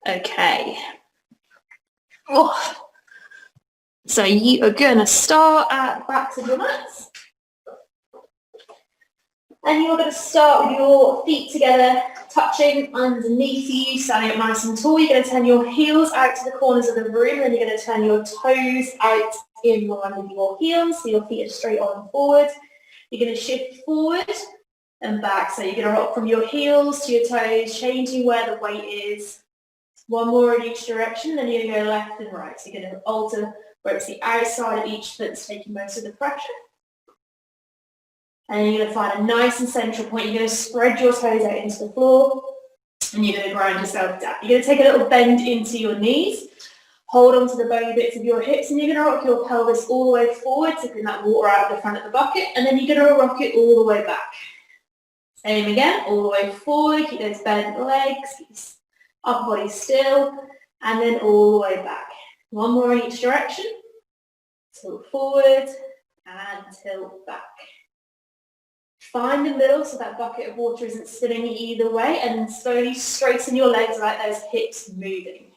Okay. Oh. So you are going to start at the backs of your mats. And you're going to start with your feet together, touching underneath you, standing up nice and tall. You're going to turn your heels out to the corners of the room, and you're going to turn your toes out in line with your heels, so your feet are straight on and forward. You're going to shift forward and back. So you're going to rock from your heels to your toes, changing where the weight is. One more in each direction, then you're going to go left and right. So you're going to alter where it's the outside of each foot that's taking most of the pressure. And then you're going to find a nice and central point. You're going to spread your toes out into the floor, and you're going to ground yourself down. You're going to take a little bend into your knees, hold on to the bony bits of your hips, and you're going to rock your pelvis all the way forward to bring that water out of the front of the bucket, and then you're going to rock it all the way back. Same again, all the way forward, keep those bent legs, keep your upper body still, and then all the way back. One more in each direction. Tilt forward and tilt back. Find the middle so that bucket of water isn't spinning either way, and then slowly straighten your legs like those hips moving.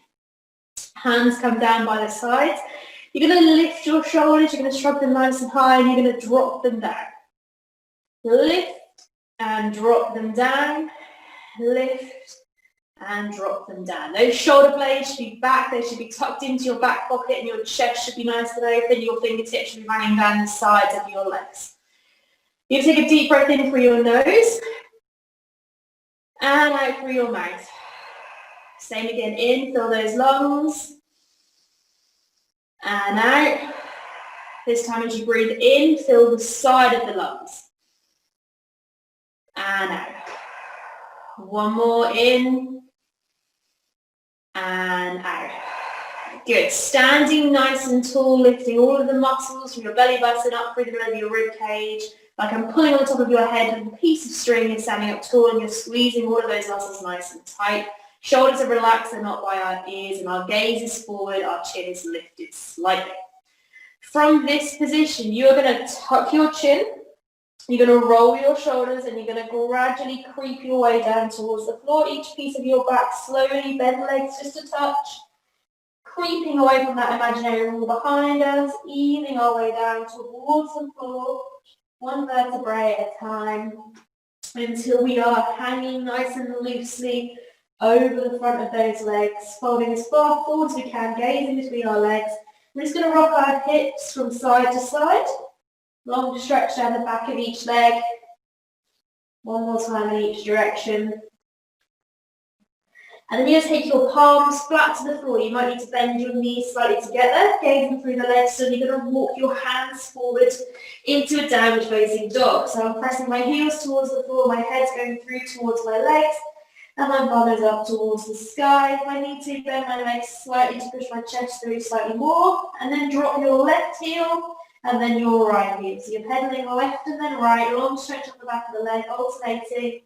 Hands come down by the sides. You're going to lift your shoulders, you're going to shrug them nice and high, and you're going to drop them down. Lift and drop them down. Lift and drop them down. Those shoulder blades should be back, they should be tucked into your back pocket, and your chest should be nice and open. Your fingertips should be running down the sides of your legs. You take a deep breath in through your nose and out through your mouth. Same again, in, fill those lungs, and out. This time as you breathe in, fill the side of the lungs, and out. One more in, and out. Good. Standing nice and tall, lifting all of the muscles from your belly button up through the middle of your rib cage. Like I'm pulling on the top of your head with a piece of string. You're standing up tall and you're squeezing all of those muscles nice and tight. Shoulders are relaxed, they're not by our ears, and our gaze is forward, our chin is lifted slightly. From this position, you're going to tuck your chin, you're going to roll your shoulders, and you're going to gradually creep your way down towards the floor. Each piece of your back, slowly bend legs just a touch, creeping away from that imaginary wall behind us, easing our way down towards the floor, one vertebrae at a time, until we are hanging nice and loosely over the front of those legs, folding as far forward as we can, gazing between our legs. We're just going to rock our hips from side to side, long stretch down the back of each leg, one more time in each direction. And then you're going to take your palms flat to the floor. You might need to bend your knees slightly together, gazing through the legs. So you're going to walk your hands forward into a downward facing dog. So I'm pressing my heels towards the floor, my head's going through towards my legs, and my bum is up towards the sky. If I need to, bend my legs slightly to push my chest through slightly more, and then drop your left heel, and then your right heel. So you're pedaling left and then right, long stretch up the back of the leg, alternating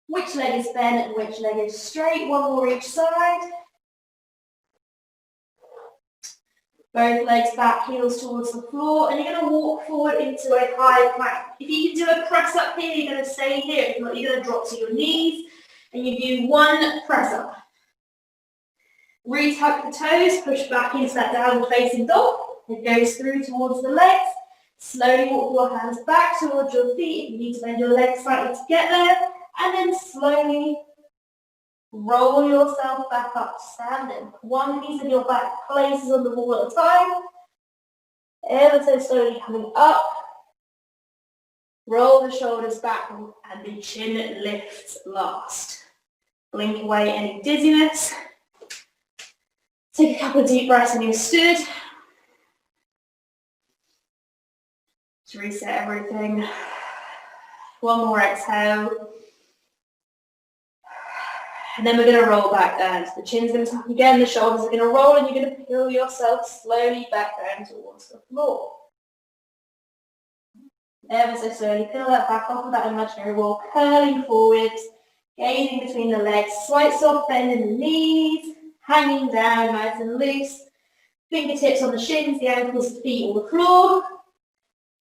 which leg is bent and which leg is straight. One more each side. Both legs back, heels towards the floor, and you're going to walk forward into a high plank. If you can do a press up here, you're going to stay here. If not, you're going to drop to your knees, and you do one press up. Retuck the toes, push back into that downward facing dog. It goes through towards the legs. Slowly walk your hands back towards your feet. If you need to bend your legs slightly to get there. And then slowly roll yourself back up, standing. One piece of your back places on the wall at a time. Ever so slowly coming up. Roll the shoulders back and the chin lifts last. Blink away any dizziness. Take a couple of deep breaths when you're stood. To reset everything. One more exhale. And then we're going to roll back down. So the chin's going to tuck again, the shoulders are going to roll, and you're going to peel yourself slowly back down towards the floor. Ever so slowly, peel that back off of that imaginary wall, curling forward, gazing between the legs, slight soft bend in the knees, hanging down nice and loose, fingertips on the shins, the ankles, the feet, or the floor,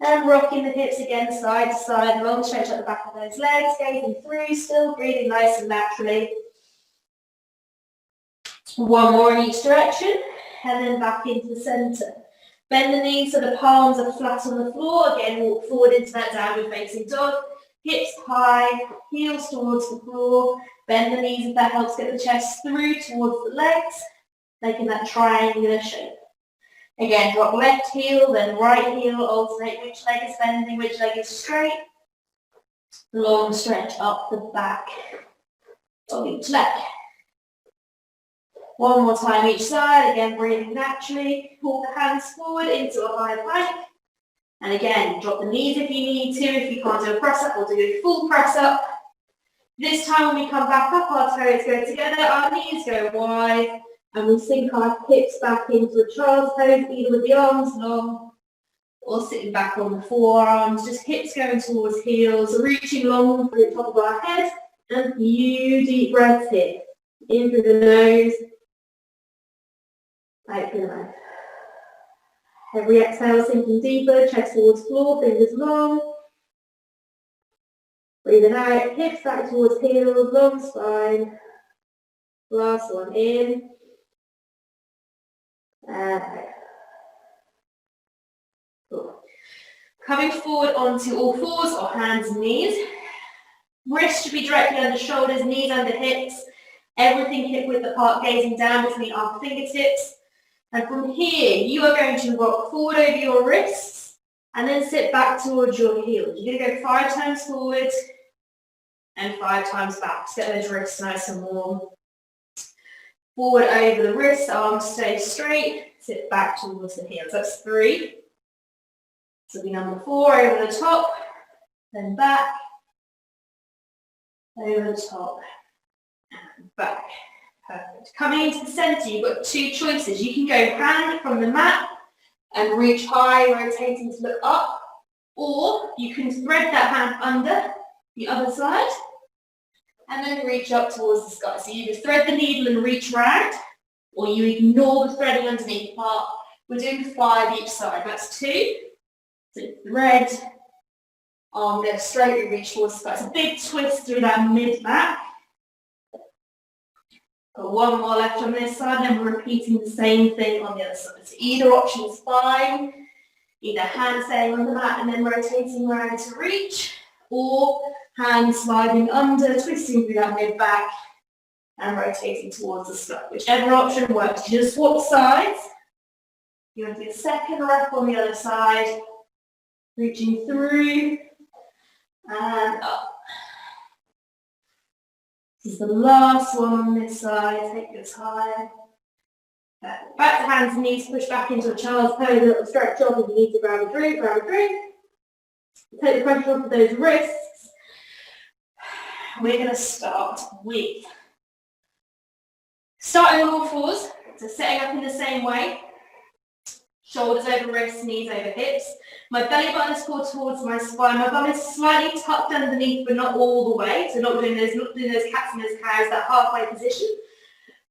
and rocking the hips again side to side, long stretch at the back of those legs, gazing through, still breathing nice and naturally. One more in each direction, and then back into the centre. Bend the knees so the palms are flat on the floor. Again, walk forward into that downward facing dog. Hips high, heels towards the floor. Bend the knees if that helps get the chest through towards the legs, making that triangular shape. Again, drop left heel, then right heel, alternate which leg is bending, which leg is straight. Long stretch up the back of each leg. One more time each side, again breathing naturally. Pull the hands forward into a high plank. And again, drop the knees if you need to. If you can't do a press up, we'll do a full press up. This time when we come back up, our toes go together, our knees go wide, and we sink our hips back into a child's pose, either with the arms long or sitting back on the forearms, just hips going towards heels, reaching long through the top of our head, and a few deep breaths here. In through the nose, out through the mouth. Every exhale sinking deeper, chest towards floor, fingers long. Breathing out, hips back towards heels, long spine. Last one in. And out. Cool. Coming forward onto all fours or hands and knees. Wrists should be directly under shoulders, knees under hips. Everything hip width apart, gazing down between our fingertips. And from here, you are going to rock forward over your wrists and then sit back towards your heels. You're going to go 5 times forward and 5 times back. Just get those wrists nice and warm. Forward over the wrists, arms stay straight, sit back towards the heels. That's 3. So be number 4 over the top, then back, over the top, and back. Perfect. Coming into the centre, you've got 2 choices. You can go hand from the mat and reach high, rotating to look up, or you can thread that hand under the other side and then reach up towards the sky. So you either thread the needle and reach round, or you ignore the threading underneath part. We're doing 5 each side. That's 2. So thread, arm goes straight and reach towards the sky. It's a big twist through that mid-back. Got 1 more left on this side, and we're repeating the same thing on the other side. So either option is fine. Either hand staying on the mat and then rotating around to reach, or hand sliding under, twisting through that mid-back and rotating towards the sky. Whichever option works. You just swap sides. You want to do a second rep on the other side, reaching through and up. This is the last one on this side. Take your time. Back to hands and knees, push back into a child's pose, a little stretch off. If you need to grab a drink, grab a drink. Take the pressure off of those wrists. We're going to start with starting on all fours, so setting up in the same way. Shoulders over wrists, knees over hips. My belly button is pulled towards my spine. My bum is slightly tucked underneath, but not all the way. So not doing those cats and those cows, that halfway position.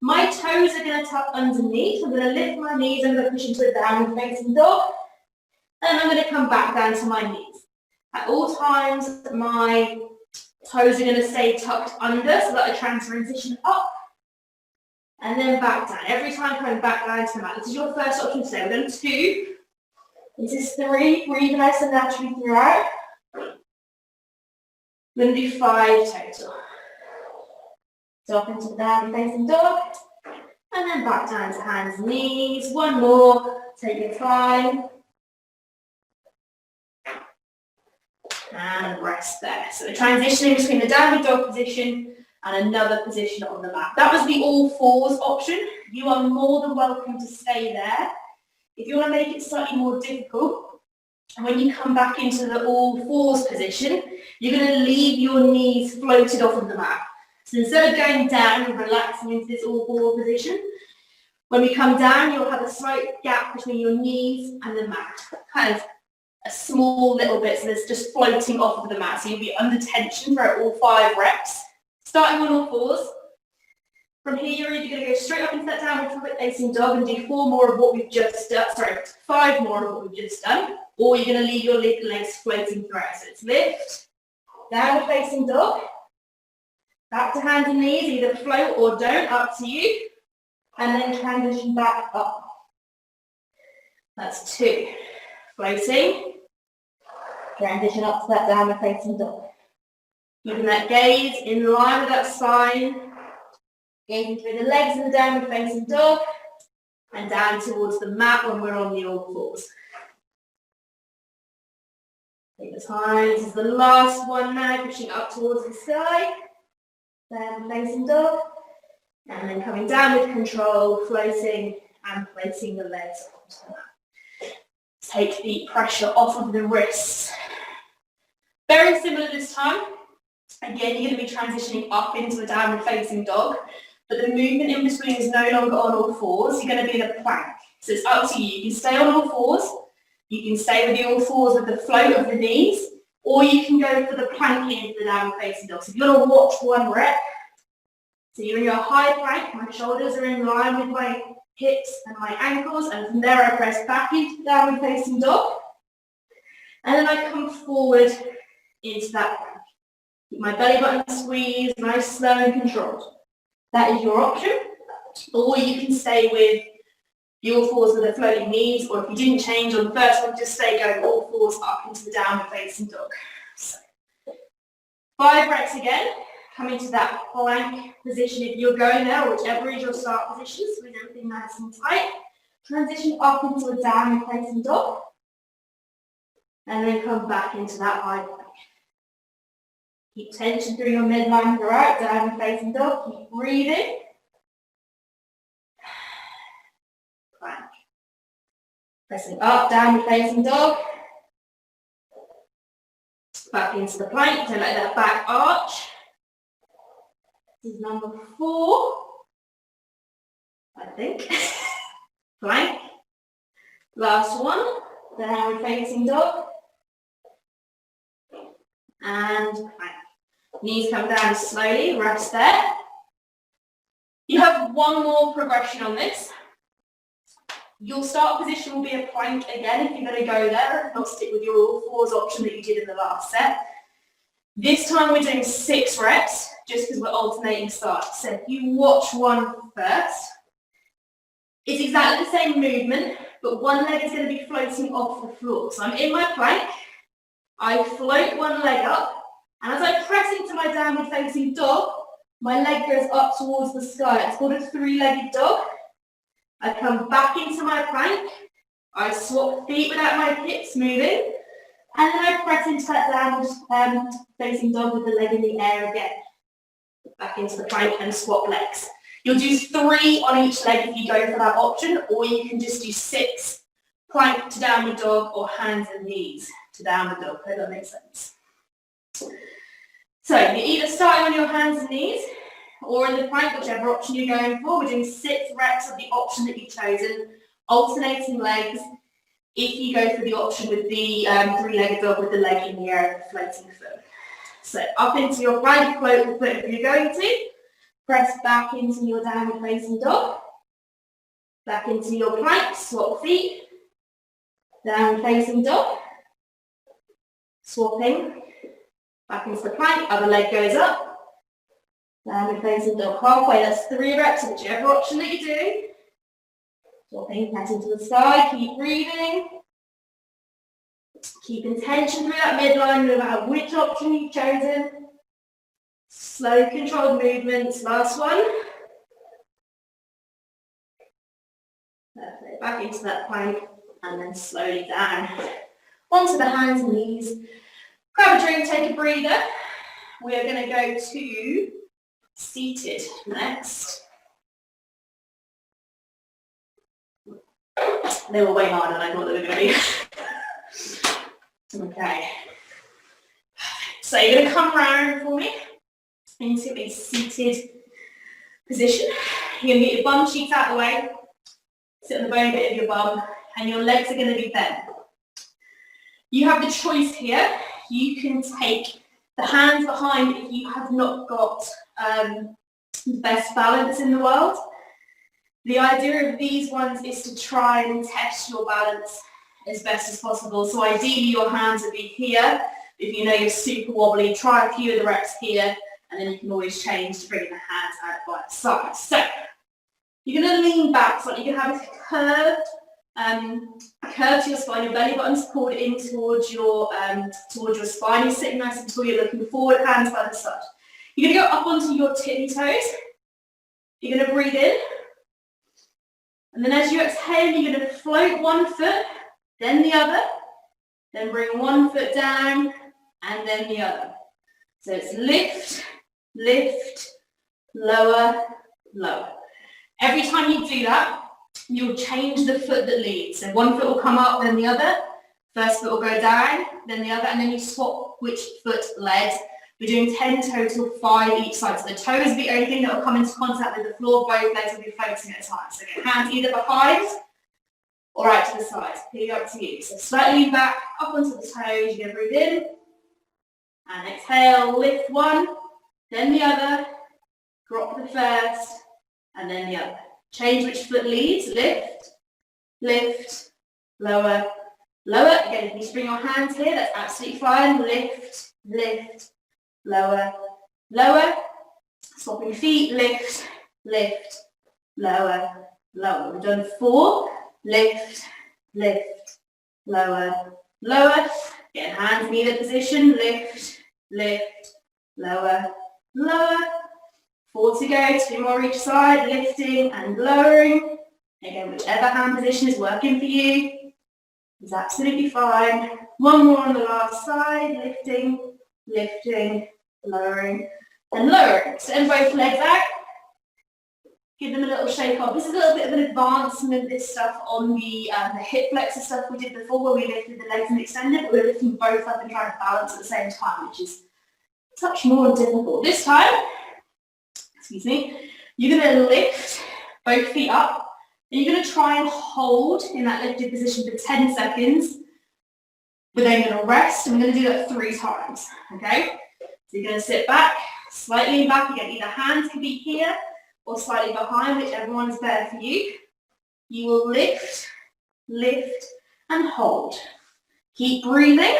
My toes are going to tuck underneath. I'm going to lift my knees. I'm going to push into a downward facing dog. And I'm going to come back down to my knees. At all times, my toes are going to stay tucked under so that I transition up. And then back down. Every time coming back down to the mat. This is your first option today. We're doing 2. This is 3. Breathe nice and naturally throughout. We're going to do 5 total. Drop into the downward facing dog. And then back down to hands and knees. 1 more. Take your time. And rest there. So we're transitioning between the downward dog position and another position on the mat. That was the all fours option. You are more than welcome to stay there. If you want to make it slightly more difficult, when you come back into the all fours position, you're going to leave your knees floated off of the mat. So instead of going down and relaxing into this all four position, when we come down, you'll have a slight gap between your knees and the mat. Kind of a small little bit, so there's just floating off of the mat. So you'll be under tension for all 5 reps. Starting on all fours. From here, you're either going to go straight up into that downward facing dog and do 4 more of what we've just done, 5 more of what we've just done, or you're going to leave your legs floating throughout. So it's lift, downward facing dog, back to hands and knees, either float or don't, up to you. and then transition back up. That's 2. Floating, transition up to that downward facing dog. Keeping that gaze in line with that spine, gazing through the legs in the downward facing dog, and down towards the mat when we're on the all fours. Take the time, this is the last one now, pushing up towards the sky, downward facing dog, and then coming down with control, floating and placing the legs onto the mat. Take the pressure off of the wrists. Very similar this time. Again, you're going to be transitioning up into a downward facing dog, but the movement in between is no longer on all fours. You're going to be in a plank. So it's up to you. You can stay on all fours. You can stay with the all fours with the float of the knees, or you can go for the plank into the downward facing dog. So if you're going to watch one rep, so you're in your high plank, my shoulders are in line with my hips and my ankles, and from there I press back into the downward facing dog, and then I come forward into that plank. Keep my belly button squeezed, nice, slow and controlled. That is your option. Or you can stay with the all fours with the floating knees, or if you didn't change on the first one, just stay going all fours up into the downward facing dog. So, 5 reps again. Come into that plank position if you're going there, or whichever is your start position, so with everything nice and tight. Transition up into a downward facing dog, and then come back into that high plank. Keep tension through your midline throughout, downward facing dog. Keep breathing. Plank. Pressing up, downward facing dog. Back into the plank, don't let that back arch. This is number 4, I think. Plank. Last one, downward facing dog. And plank. Knees come down slowly, rest there. You have one more progression on this. Your start position will be a plank again if you're going to go there, not stick with your all fours option that you did in the last set. This time we're doing 6 reps, just because we're alternating starts. So if you watch one first, it's exactly the same movement, but one leg is going to be floating off the floor. So I'm in my plank, I float one leg up, and as I press into my downward facing dog, my leg goes up towards the sky. It's called a 3-legged dog. I come back into my plank, I swap feet without my hips moving, and then I press into that downward facing dog with the leg in the air again. Back into the plank and swap legs. You'll do 3 on each leg if you go for that option, or you can just do 6 plank to downward dog or hands and knees to downward dog. Hope that makes sense. So you're either starting on your hands and knees or in the plank, whichever option you're going for. We're doing 6 reps of the option that you've chosen, alternating legs. If you go for the option with the 3-legged dog with the leg in the air and the floating foot. So up into your plank, float the foot if you're going to. Press back into your downward facing dog. Back into your plank, swap feet. Downward facing dog. Swapping. Back into the plank, other leg goes up. Downward facing dog halfway. That's 3 reps of whichever option that you do. Swapping, press into the sky, keep breathing. Keeping tension through that midline, no matter which option you've chosen. Slow, controlled movements. Last one. Perfect. Back into that plank, and then slowly down. Onto the hands and knees. Grab a drink, take a breather. We are going to go to seated next. They were way harder than I thought they were going to be. Okay. So you're going to come round for me into a seated position. You're going to get your bum cheeks out of the way, sit on the bony bit of your bum, and your legs are going to be bent. You have the choice here. You can take the hands behind if you have not got the best balance in the world. The idea of these ones is to try and test your balance as best as possible. So ideally your hands would be here. If you know you're super wobbly, try a few of the reps here, and then you can always change to bring the hands out by the side. So You're going to lean back slightly. You're going to have a curve to your spine. Your belly button's pulled in towards your spine. You're sitting nice and tall. You're looking forward, hands by the side. You're going to go up onto your tippy toes. You're going to breathe in. And then as you exhale, you're going to float one foot, then the other. Then bring one foot down, and then the other. So it's lift, lift, lower, lower. Every time you do that, you'll change the foot that leads. So one foot will come up, then the other. First foot will go down, then the other, and then you swap which foot led. We're doing 10 total, 5 each side. So the toe is the only thing that will come into contact with the floor. Both legs will be floating at a time. So get hands either behind or out to the side. Here, up to you. So slightly lean back, up onto the toes. You're going to breathe in. And exhale, lift one, then the other. Drop the first, and then the other. Change which foot leads. Lift, lift, lower, lower. Again, if you just bring your hands here, that's absolutely fine. Lift, lift, lower, lower. Swapping feet. Lift, lift, lower, lower. We've done 4. Lift, lift, lower, lower. Get hands in either position. Lift, lift, lower, lower. 4 to go, 2 more each side, lifting and lowering. Again, whichever hand position is working for you is absolutely fine. 1 more on the last side, lifting, lifting, lowering, and lowering. Extend both legs out. Give them a little shake off. This is a little bit of an advancement of this stuff on the hip flexor stuff we did before, where we lifted the legs and extended, but we're lifting both up and trying to balance at the same time, which is a touch more difficult. This time, excuse me, you're going to lift both feet up, and you're going to try and hold in that lifted position for 10 seconds. We're then going to rest, and we're going to do that 3 times, okay? So you're going to sit back, slightly lean back. Again, either hands can be here or slightly behind, whichever one is better for you. You will lift, lift, and hold. Keep breathing.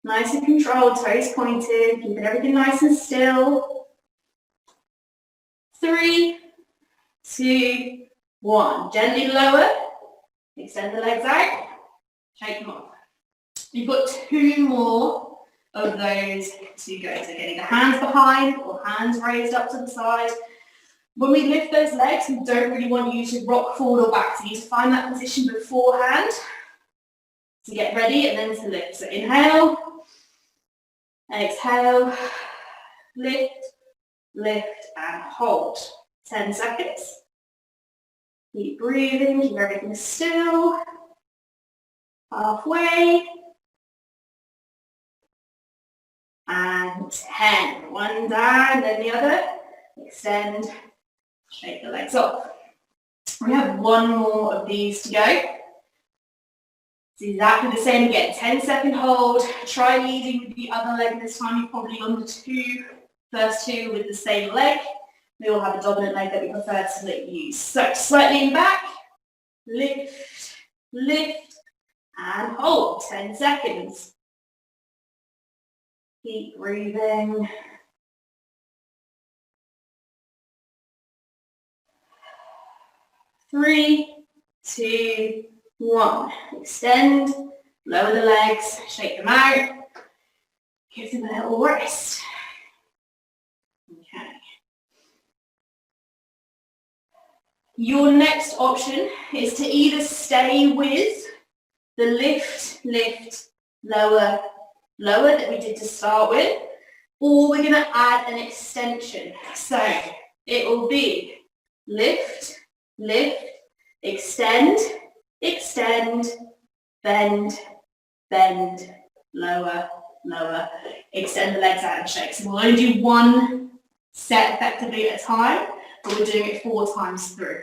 Nice and controlled, toes pointed, keeping everything nice and still. 3, 2, 1. Gently lower. Extend the legs out. Shake them off. You've got 2 more of those to go. So getting the hands behind or hands raised up to the side. When we lift those legs, we don't really want you to rock forward or back. So you need to find that position beforehand to get ready and then to lift. So inhale, exhale, lift, lift, and hold. 10 seconds. Keep breathing, keep everything still. Halfway. And 10. One down, then the other. Extend, shake the legs off. We have 1 more of these to go. It's exactly the same again. 10-second hold. Try leading with the other leg this time. You've probably done the first two with the same leg. We all have a dominant leg that we prefer to use. So slightly in back, lift, lift, and hold. 10 seconds. Keep breathing. Three, 2, 1. Extend, lower the legs, shake them out. Give them a little rest. Okay. Your next option is to either stay with the lift, lift, lower, lower that we did to start with, or we're going to add an extension. So it will be lift, lift, extend, extend, bend, bend, lower, lower. Extend the legs out and shake. So we'll only do 1 set effectively at a time, but we're doing it 4 times through.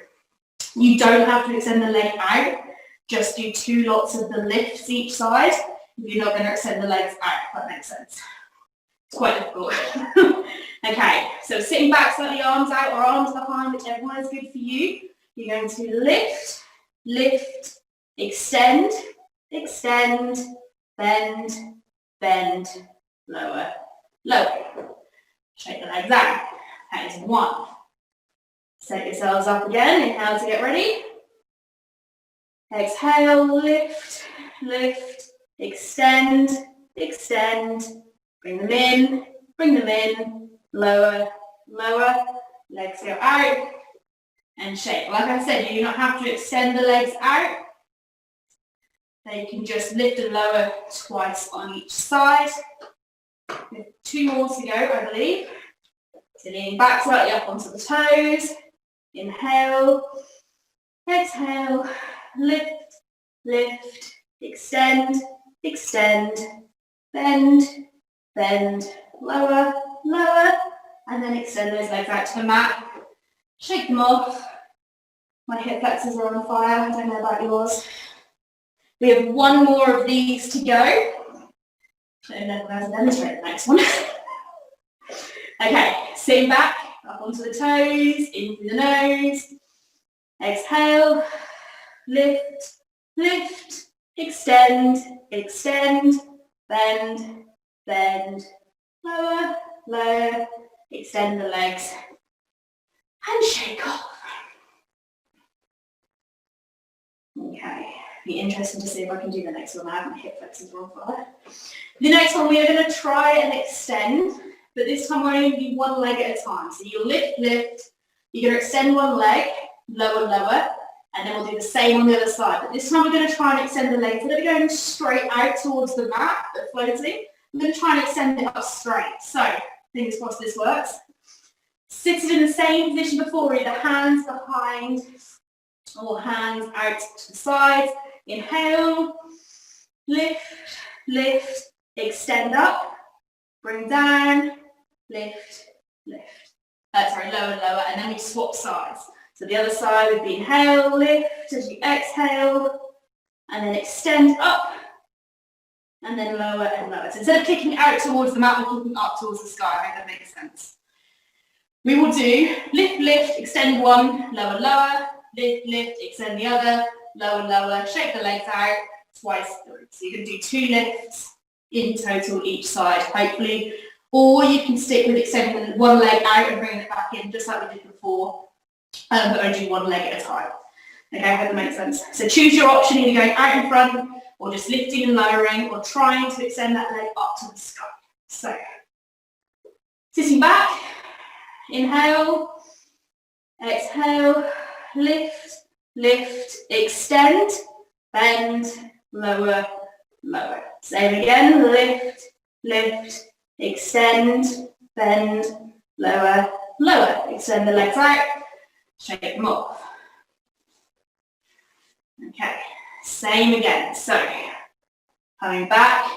You don't have to extend the leg out, just do 2 lots of the lifts each side. You're not going to extend the legs out, if that makes sense. It's quite difficult. Okay, so sitting back, slightly arms out or arms behind, whichever one is good for you. You're going to lift, lift, extend, extend, bend, bend, lower, lower. Shake the legs out. That is 1. Set yourselves up again. Inhale to get ready. Exhale, lift, lift, extend, extend. Bring them in, lower, lower. Legs go out and shake. Like I said, you do not have to extend the legs out. They can just lift and lower twice on each side. We have 2 more to go, I believe. So leaning back slightly up onto the toes. Inhale, exhale, lift, lift, extend, extend, bend, bend, lower, lower, and then extend those legs out to the mat. Shake them off. My hip flexors are on fire. I don't know about yours. We have 1 more of these to go. And then we're going to demonstrate the next one. Okay, sitting back, up onto the toes, in through the nose. Exhale, lift, lift, extend, extend, bend, bend, lower, lower, extend the legs, and shake off. Okay, be interesting to see if I can do the next one. I have my hip flexors on fire. The next one we are going to try and extend, but this time we're only going to do 1 leg at a time. So you'll lift, lift, you're going to extend 1 leg, lower, lower, and then we'll do the same on the other side. But this time we're going to try and extend the legs. Instead of going straight out towards the mat, but floating, I'm going to try and extend it up straight. So, fingers crossed this works. Sit in the same position before, either hands behind or hands out to the sides. Inhale, lift, lift, extend up, bring down, lift, lift. Sorry, lower, lower, and then we swap sides. So the other side would be inhale, lift as you exhale, and then extend up, and then lower and lower. So instead of kicking out towards the mat, we're kicking up towards the sky. I hope that makes sense. We will do lift, lift, extend 1, lower, lower, lift, lift, extend the other, lower, lower, shake the legs out, twice through. So you can do 2 lifts in total each side, hopefully. Or you can stick with extending 1 leg out and bringing it back in, just like we did before, but only do 1 leg at a time. Okay, I hope that makes sense. So choose your option, either going out in front, or just lifting and lowering, or trying to extend that leg up to the sky. So, sitting back, inhale, exhale, lift, lift, extend, bend, lower, lower. Same again, lift, lift, extend, bend, lower, lower. Extend the legs out, shake them off. Okay, same again. So, coming back,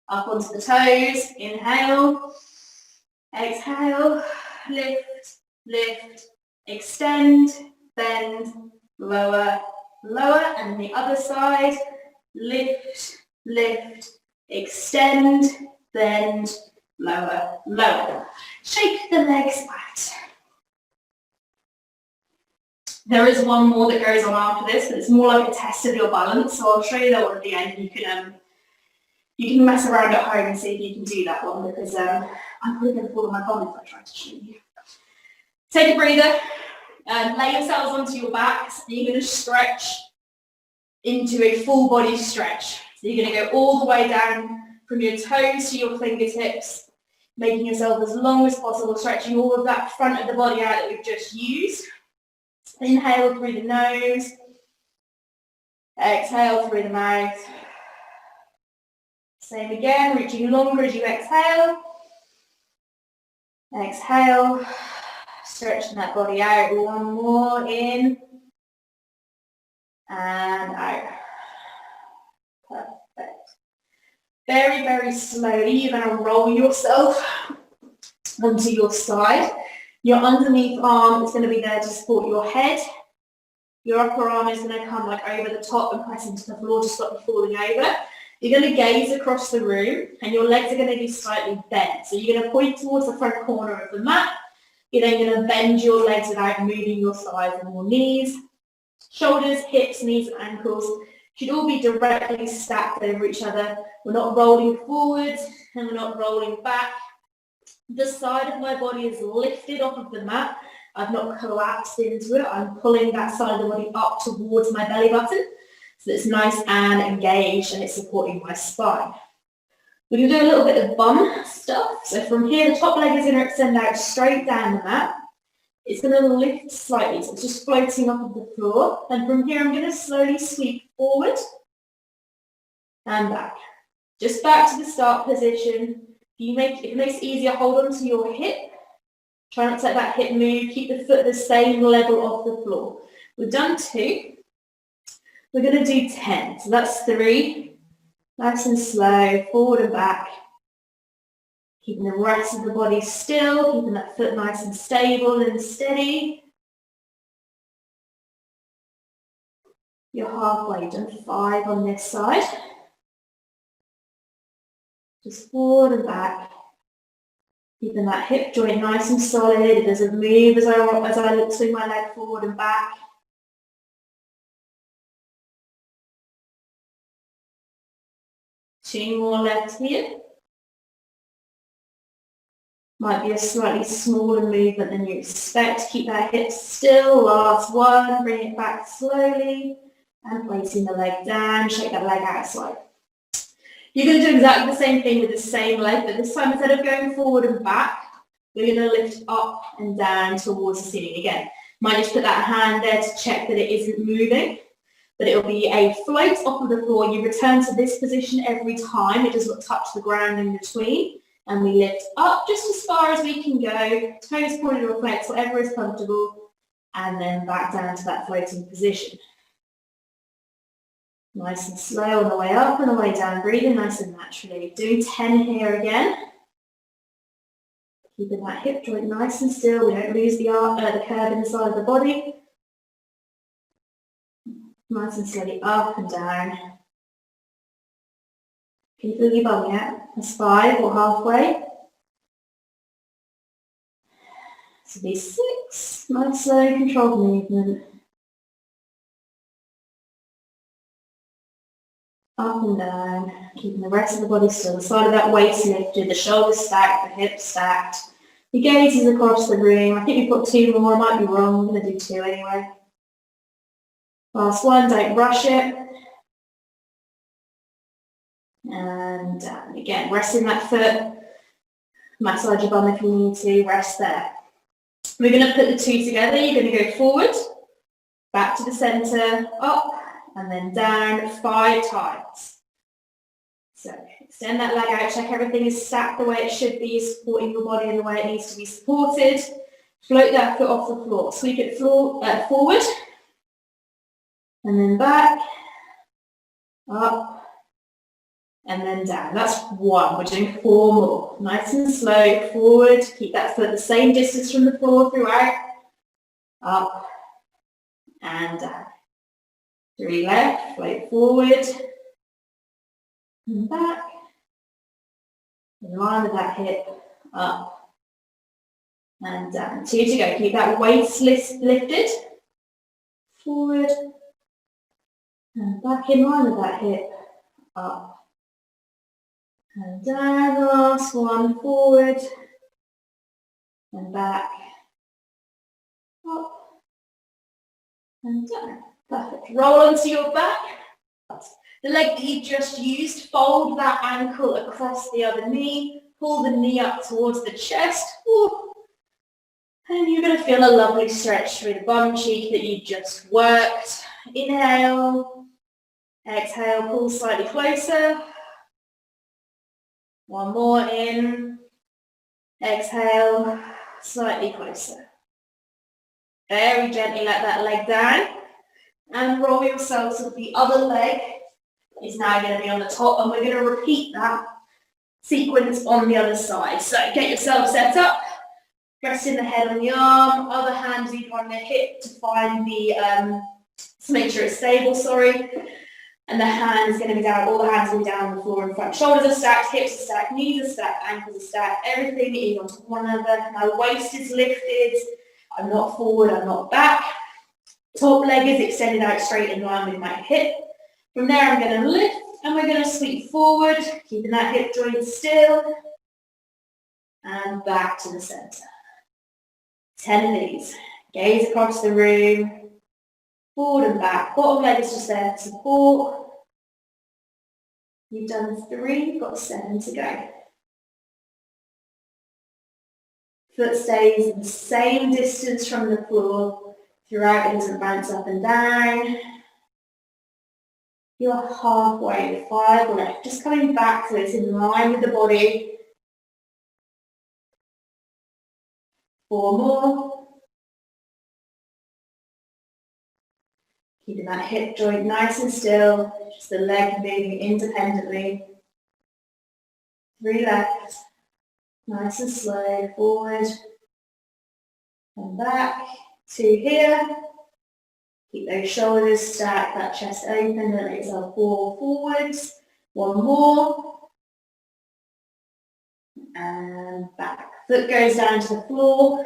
up onto the toes, inhale, exhale, lift, lift, extend, bend, lower, lower, and the other side, lift, lift, extend, bend, lower, lower. Shake the legs out. There is 1 more that goes on after this, but it's more like a test of your balance. So I'll show you that one at the end. You can mess around at home and see if you can do that one, because I'm probably going to fall on my bum if I try to show you. Take a breather. Lay yourselves onto your backs, and you're going to stretch into a full body stretch. So you're going to go all the way down from your toes to your fingertips, making yourself as long as possible, stretching all of that front of the body out that we've just used. Inhale through the nose, exhale through the mouth. Same again, reaching longer as you exhale. Exhale, stretching that body out. 1 more, in and out. Perfect. Very, very slowly, you're going to roll yourself onto your side. Your underneath arm is going to be there to support your head. Your upper arm is going to come like over the top and press into the floor to stop you falling over. You're going to gaze across the room, and your legs are going to be slightly bent. So you're going to point towards the front corner of the mat. You're then going to bend your legs without moving your thighs and your knees. Shoulders, hips, knees, and ankles should all be directly stacked over each other. We're not rolling forwards and we're not rolling back. The side of my body is lifted off of the mat, I've not collapsed into it. I'm pulling that side of the body up towards my belly button. So it's nice and engaged and it's supporting my spine. We're going to do a little bit of bum stuff. So from here, the top leg is going to extend out straight down the mat. It's going to lift slightly, so it's just floating up of the floor. And from here, I'm going to slowly sweep forward and back. Just back to the start position. If it makes it easier, hold on to your hip. Try not to let that hip move. Keep the foot at the same level of the floor. We've done 2. We're going to do 10. So that's 3. Nice and slow, forward and back. Keeping the rest of the body still, keeping that foot nice and stable and steady. You're halfway, done 5 on this side. Just forward and back. Keeping that hip joint nice and solid. It doesn't move as I swing my leg forward and back. 2 more left here. Might be a slightly smaller movement than you expect. Keep that hip still. Last one. Bring it back slowly. And placing the leg down. Shake that leg outside. You're going to do exactly the same thing with the same leg, but this time instead of going forward and back, we're going to lift up and down towards the ceiling again. Might just put that hand there to check that it isn't moving, but it'll be a float off of the floor. You return to this position every time. It does not touch the ground in between. And we lift up just as far as we can go, toes pointed or flexed, whatever is comfortable, and then back down to that floating position. Nice and slow on the way up and the way down, breathing nice and naturally. Do 10 here again. Keeping that hip joint nice and still. We don't lose the curve inside of the body. Nice and steady, up and down. Can you feel your bum yet? That's 5 or halfway. So be 6. Nice, slow, controlled movement. Up and down, keeping the rest of the body still. The side of that waist lifted, the shoulders stacked, the hips stacked. The gaze is across the room. I think we've got 2 more. I might be wrong. I'm going to do 2 anyway. Last one, don't rush it. And down again. Resting that foot. Massage your bum if you need to. Rest there. We're going to put the 2 together. You're going to go forward, back to the centre, up, and then down 5 times. So extend that leg out, check everything is stacked the way it should be, supporting your body in the way it needs to be supported. Float that foot off the floor, sweep it forward, and then back, up, and then down. That's 1. We're doing 4 more. Nice and slow, forward, keep that foot the same distance from the floor throughout, up, and down. 3 left, float forward, and back, in line with that hip, up, and down. 2 to go, keep that waist lifted, forward, and back in line with that hip, up, and down. Last one, forward, and back, up, and down. Perfect. Roll onto your back. The leg that you just used, fold that ankle across the other knee. Pull the knee up towards the chest. Ooh. And you're going to feel a lovely stretch through the bum cheek that you just worked. Inhale. Exhale, pull slightly closer. 1 more in. Exhale, slightly closer. Very gently let that leg down. And roll yourself so that the other leg is now going to be on the top, and we're going to repeat that sequence on the other side. So get yourself set up, resting the head on the arm, other hand either on the hip to find the, to make sure it's stable, and the hand is going to be down, all the hands will be down on the floor in front. Shoulders are stacked, hips are stacked, knees are stacked, ankles are stacked, everything is on top of one another. My waist is lifted, I'm not forward, I'm not back. Top leg is extended out straight in line with my hip. From there, I'm going to lift and we're going to sweep forward, keeping that hip joint still, and back to the center. 10 of these. Gaze across the room, forward and back. Bottom leg is just there for support. You've done 3, you've got 7 to go. Foot stays the same distance from the floor throughout, it doesn't bounce up and down. You're halfway, 5 left, just coming back so it's in line with the body. 4 more. Keeping that hip joint nice and still, just the leg moving independently. 3 left. Nice and slow, forward and back. 2 here. Keep those shoulders stacked, that chest open, and let yourself fall forwards. 1 more. And back. Foot goes down to the floor.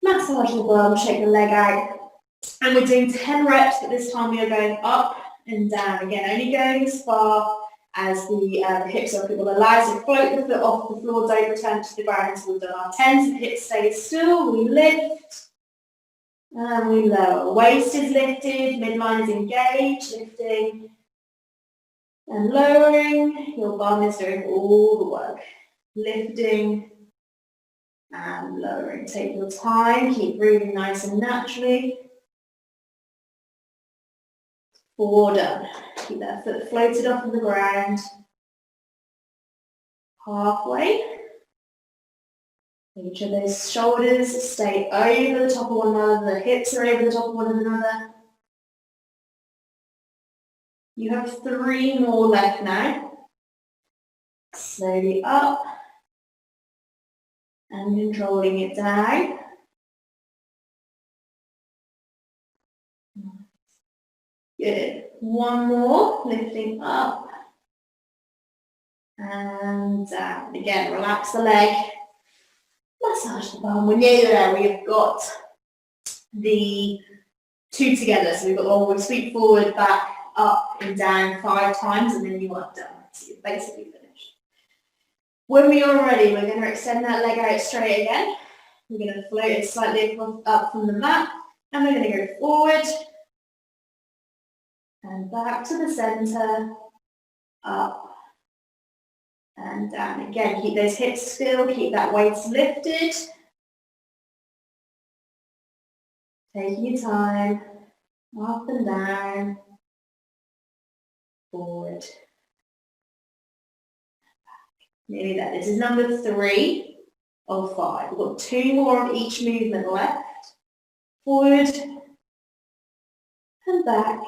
Massage the bum, shake the leg out. And we're doing 10 reps, but this time we are going up and down. Again, only going as far as the hips are will allow us to float the foot off the floor, don't return to the ground until we've done our 10. So the hips stay still, we lift and we lower. Waist is lifted, midline is engaged, lifting and lowering. Your bum is doing all the work. Lifting and lowering. Take your time, keep breathing nice and naturally. 4 done. Keep that foot floated off of the ground. Halfway. Each of those shoulders stay over the top of one another. The hips are over the top of one another. You have 3 more left now. Slowly up and controlling it down. Good. 1 more, lifting up and down. Again, relax the leg, massage the bum. We're nearly there. We've got the 2 together. So we've got all sweep forward, back, up and down 5 times, and then you are done. So you're basically finished. When we are ready, we're going to extend that leg out straight again. We're going to float it slightly up from the mat, and we're going to go forward and back to the center, up and down. Again, keep those hips still, keep that weight lifted. Taking your time, up and down, forward, back. Nearly there. This is number 3 of 5. We've got 2 more of each movement left. Forward and back.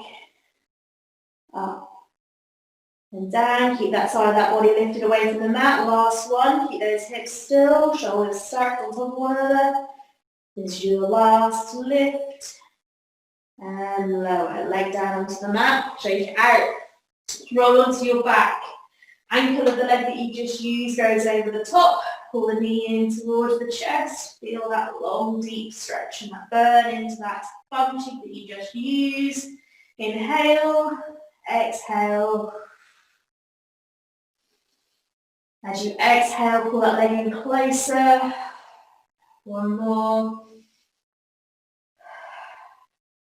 Up and down. Keep that side of that body lifted away from the mat. Last one. Keep those hips still. Shoulders stacked on top of one another. This is your last lift. And lower. Leg down onto the mat. Shake it out. Roll onto your back. Ankle of the leg that you just used goes over the top. Pull the knee in towards the chest. Feel that long, deep stretch and that burn into that bum cheek that you just used. Inhale. Exhale. As you exhale, pull that leg in closer. 1 more.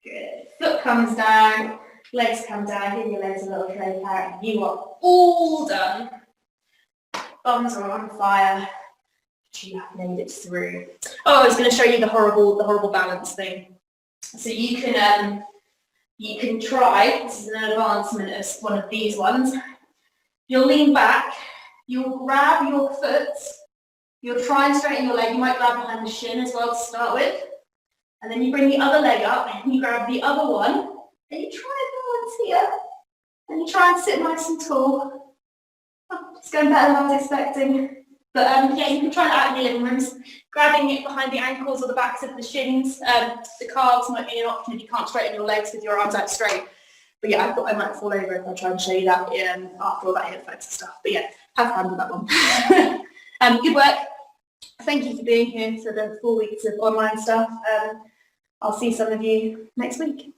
Good. Foot comes down, legs come down, give your legs a little shake out. You are all done. Bums are on fire. You have made it through. Oh, I was going to show you the horrible balance thing. So you can try, this is an advancement of one of these ones. You'll lean back, you'll grab your foot, you'll try and straighten your leg, you might grab behind the shin as well to start with, and then you bring the other leg up and you grab the other one, and you try and balance here, and you try and sit nice and tall. Oh, it's going better than I was expecting. But yeah, you can try that out in your living rooms, grabbing it behind the ankles or the backs of the shins. The calves might be an option if you can't straighten your legs with your arms out straight. But yeah, I thought I might fall over if I try and show you that after all that hip flex and stuff. But yeah, have fun with that one. Good work. Thank you for being here for the 4 weeks of online stuff. I'll see some of you next week.